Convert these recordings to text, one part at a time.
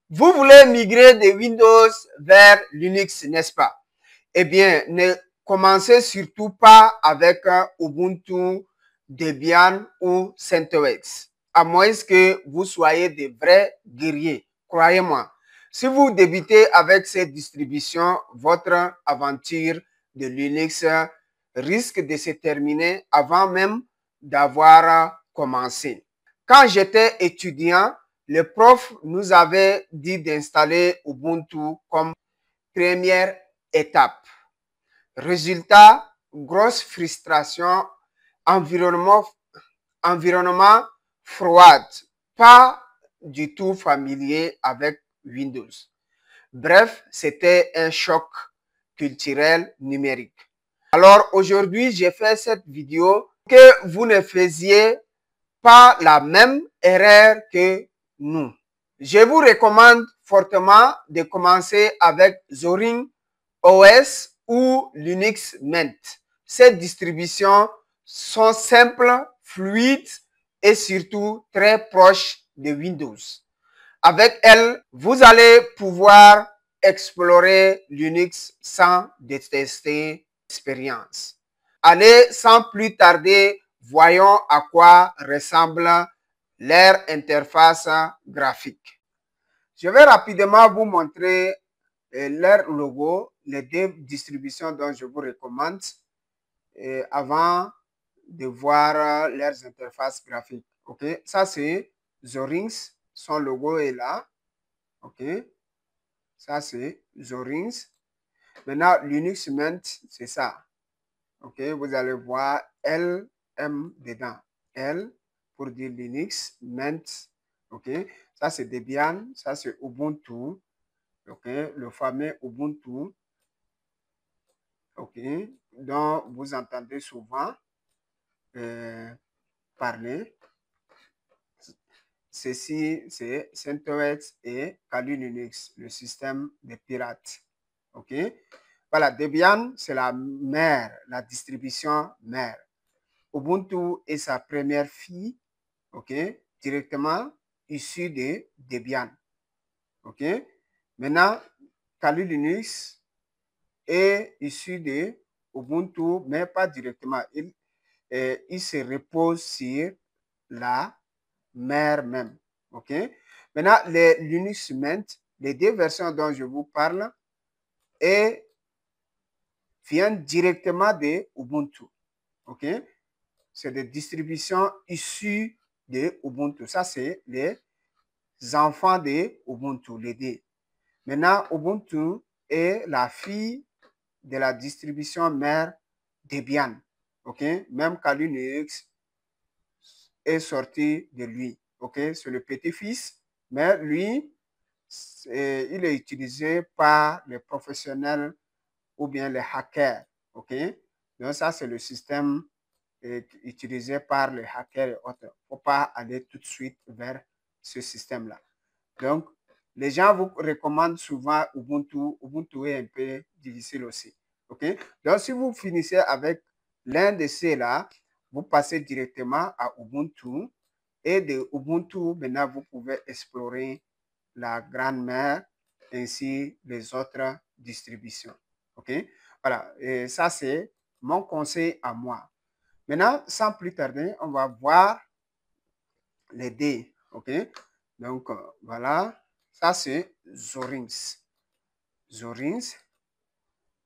Vous voulez migrer de Windows vers Linux, n'est-ce pas? Eh bien, ne commencez surtout pas avec Ubuntu, Debian ou CentOS, à moins que vous soyez des vrais guerriers. Croyez-moi, si vous débutez avec ces distributions, votre aventure de Linux risque de se terminer avant même d'avoir commencé. Quand j'étais étudiant, le prof nous avait dit d'installer Ubuntu comme première étape. Résultat, grosse frustration, environnement, environnement froid, pas du tout familier avec Windows. Bref, c'était un choc culturel numérique. Alors aujourd'hui, j'ai fait cette vidéo que vous ne faisiez pas la même erreur que nous. Je vous recommande fortement de commencer avec Zorin OS ou Linux Mint. Ces distributions sont simples, fluides et surtout très proches de Windows. Avec elles, vous allez pouvoir explorer Linux sans détester l'expérience. Allez, sans plus tarder, voyons à quoi ressemble leur interface graphique. Je vais rapidement vous montrer leur logo, les deux distributions dont je vous recommande avant de voir leurs interfaces graphiques. Ok, ça c'est Zorings, son logo est là. Ok, ça c'est Zorings. Maintenant, Linux Mint, c'est ça. Ok, vous allez voir LM dedans. L pour dire Linux, Mint. Ok, ça c'est Debian, ça c'est Ubuntu. Ok, le fameux Ubuntu. Ok, dont vous entendez souvent parler. Ceci, c'est CentOS et Kali Linux, le système des pirates. OK? Voilà, Debian, c'est la mère, la distribution mère. Ubuntu est sa première fille, OK? Directement issue de Debian. OK? Maintenant, Kali Linux est issu de Ubuntu, mais pas directement. Il se repose sur la mère même. OK? Maintenant, les Linux Mint, les deux versions dont je vous parle, viennent directement de Ubuntu. OK? C'est des distributions issues de Ubuntu. Ça, c'est les enfants de Ubuntu, les deux. Maintenant, Ubuntu est la fille de la distribution mère Debian. OK? Même Kali Linux est sorti de lui. OK? C'est le petit-fils, mais lui, il est utilisé par les professionnels ou bien les hackers. OK? Donc, ça, c'est le système utilisé par les hackers et autres. Il ne faut pas aller tout de suite vers ce système-là. Donc, les gens vous recommandent souvent Ubuntu. Ubuntu est un peu difficile aussi. OK? Donc, si vous finissez avec l'un de ceux-là, vous passez directement à Ubuntu. Et de Ubuntu, maintenant, vous pouvez explorer la grande mère ainsi les autres distributions. OK? Voilà. Et ça, c'est mon conseil à moi. Maintenant, sans plus tarder, on va voir les dés. OK? Donc, voilà. Ça, c'est Zorins. Zorins.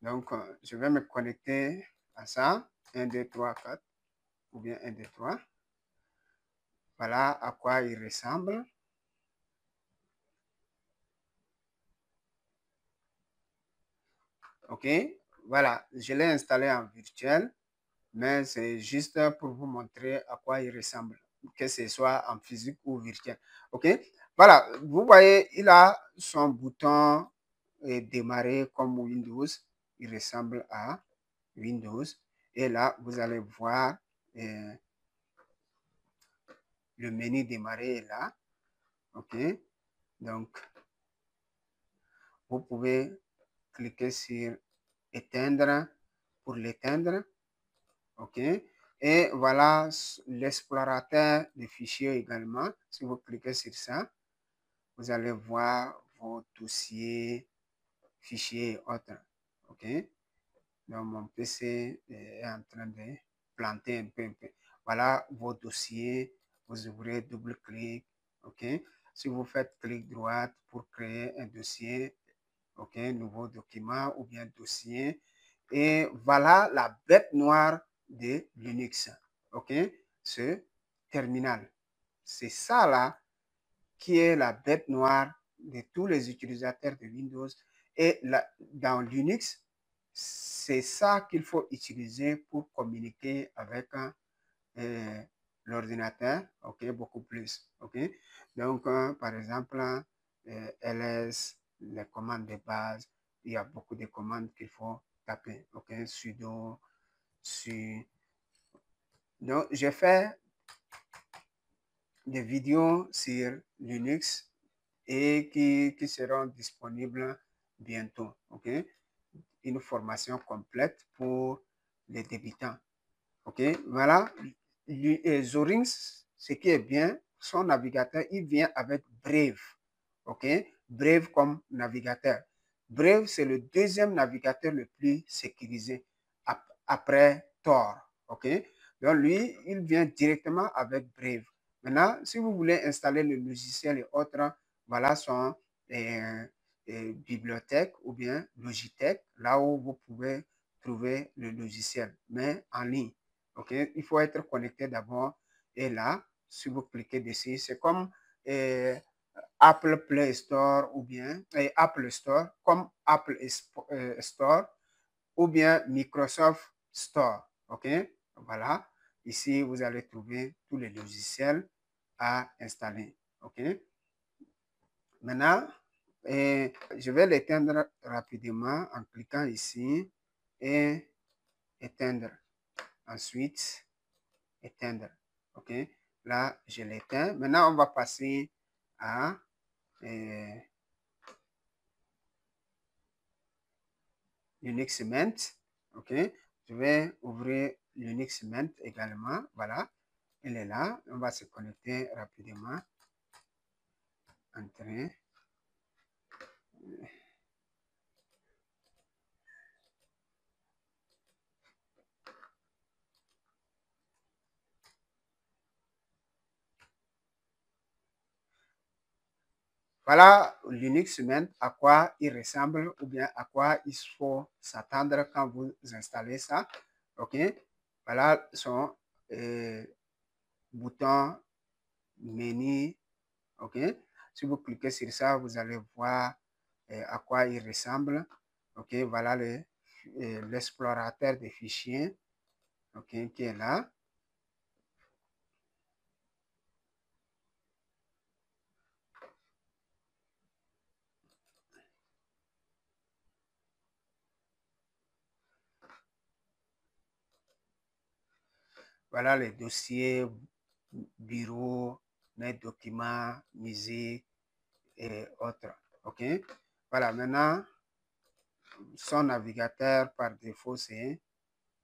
Donc, je vais me connecter à ça. 1, 2, 3, 4. Ou bien 1, 2, 3. Voilà à quoi il ressemble. OK? Voilà. Je l'ai installé en virtuel. Mais c'est juste pour vous montrer à quoi il ressemble, que ce soit en physique ou virtuel. OK? Voilà, vous voyez, il a son bouton démarrer comme Windows. Il ressemble à Windows. Et là, vous allez voir le menu démarrer est là. OK? Donc, vous pouvez cliquer sur éteindre pour l'éteindre. OK? Et voilà l'explorateur de fichiers également. Si vous cliquez sur ça, vous allez voir vos dossiers, fichiers et autres. OK? Donc, mon PC est en train de planter un peu. Voilà vos dossiers. Vous ouvrez double-clic. OK? Si vous faites clic droit pour créer un dossier, OK, nouveau document ou bien dossier. Et voilà la bête noire de Linux. OK? Ce terminal. C'est ça là qui est la bête noire de tous les utilisateurs de Windows. Et dans Linux, c'est ça qu'il faut utiliser pour communiquer avec l'ordinateur, ok, beaucoup plus, ok. Donc, par exemple, ls, les commandes de base, il y a beaucoup de commandes qu'il faut taper, ok, sudo, su. Donc, j'ai fait des vidéos sur Linux et qui seront disponibles bientôt, ok. Une formation complète pour les débutants. OK, voilà. Zorings, ce qui est bien, son navigateur, il vient avec Brave. OK, Brave comme navigateur. Brave, c'est le deuxième navigateur le plus sécurisé après Tor. OK, donc lui, il vient directement avec Brave. Maintenant, si vous voulez installer le logiciel et autres, voilà son bibliothèque ou bien Logitech, là où vous pouvez trouver le logiciel, mais en ligne. OK, il faut être connecté d'abord. Et là, si vous cliquez dessus, c'est comme Apple Play Store ou bien Apple Store, comme Apple Store ou bien Microsoft Store. OK, voilà. Ici, vous allez trouver tous les logiciels à installer. OK. Maintenant, je vais l'éteindre rapidement en cliquant ici et éteindre. Ensuite, éteindre. OK. Là, je l'éteins. Maintenant, on va passer à Linux Mint. OK. Je vais ouvrir Linux Mint également. Voilà. Elle est là. On va se connecter rapidement. Entrer. Voilà Linux Mint, à quoi il ressemble ou bien à quoi il faut s'attendre quand vous installez ça. OK. Voilà son bouton menu. OK. Si vous cliquez sur ça, vous allez voir à quoi il ressemble. OK. Voilà l'explorateur des fichiers. OK. Qui est là. Voilà les dossiers, bureau, mes documents, musique et autres. OK. Voilà, maintenant, son navigateur par défaut, c'est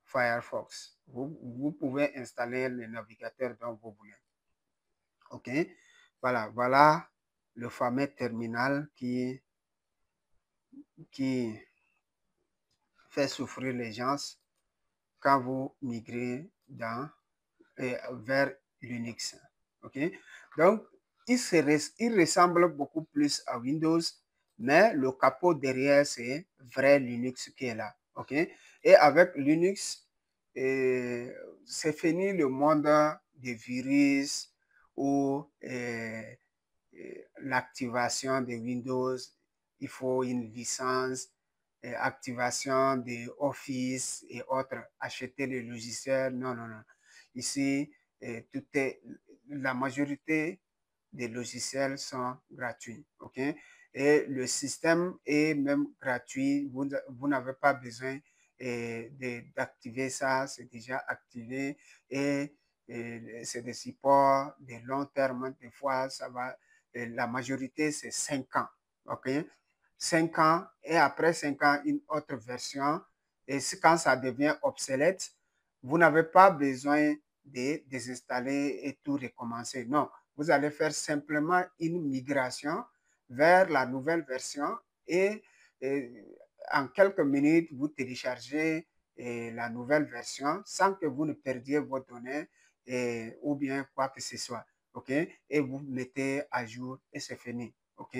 Firefox. Vous pouvez installer le navigateur dont vous voulez. OK. Voilà, voilà le fameux terminal qui fait souffrir les gens quand vous migrez vers Linux. OK? Donc, il ressemble beaucoup plus à Windows, mais le capot derrière, c'est vrai Linux qui est là. OK? Et avec Linux, c'est fini le monde des virus ou l'activation de Windows. Il faut une licence, activation de Office et autres, acheter les logiciels. Non, non, non. Ici, la majorité des logiciels sont gratuits. OK? Et le système est même gratuit. Vous n'avez pas besoin d'activer ça. C'est déjà activé et c'est des supports de long terme. Des fois, ça va. La majorité, c'est 5 ans. OK? 5 ans et après 5 ans, une autre version. Et quand ça devient obsolète, vous n'avez pas besoin de désinstaller et tout recommencer. Non, vous allez faire simplement une migration vers la nouvelle version et en quelques minutes, vous téléchargez la nouvelle version sans que vous ne perdiez vos données ou bien quoi que ce soit. OK? Et vous mettez à jour et c'est fini. OK?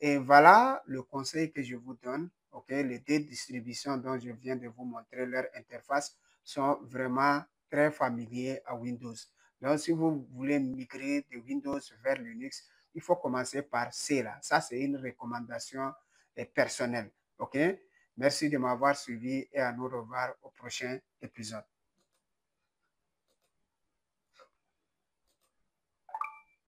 Et voilà le conseil que je vous donne. OK? Les deux distributions dont je viens de vous montrer leur interface sont vraiment très familiers à Windows. Donc, si vous voulez migrer de Windows vers Linux, il faut commencer par C là. Ça, c'est une recommandation personnelle. OK? Merci de m'avoir suivi et à nous revoir au prochain épisode.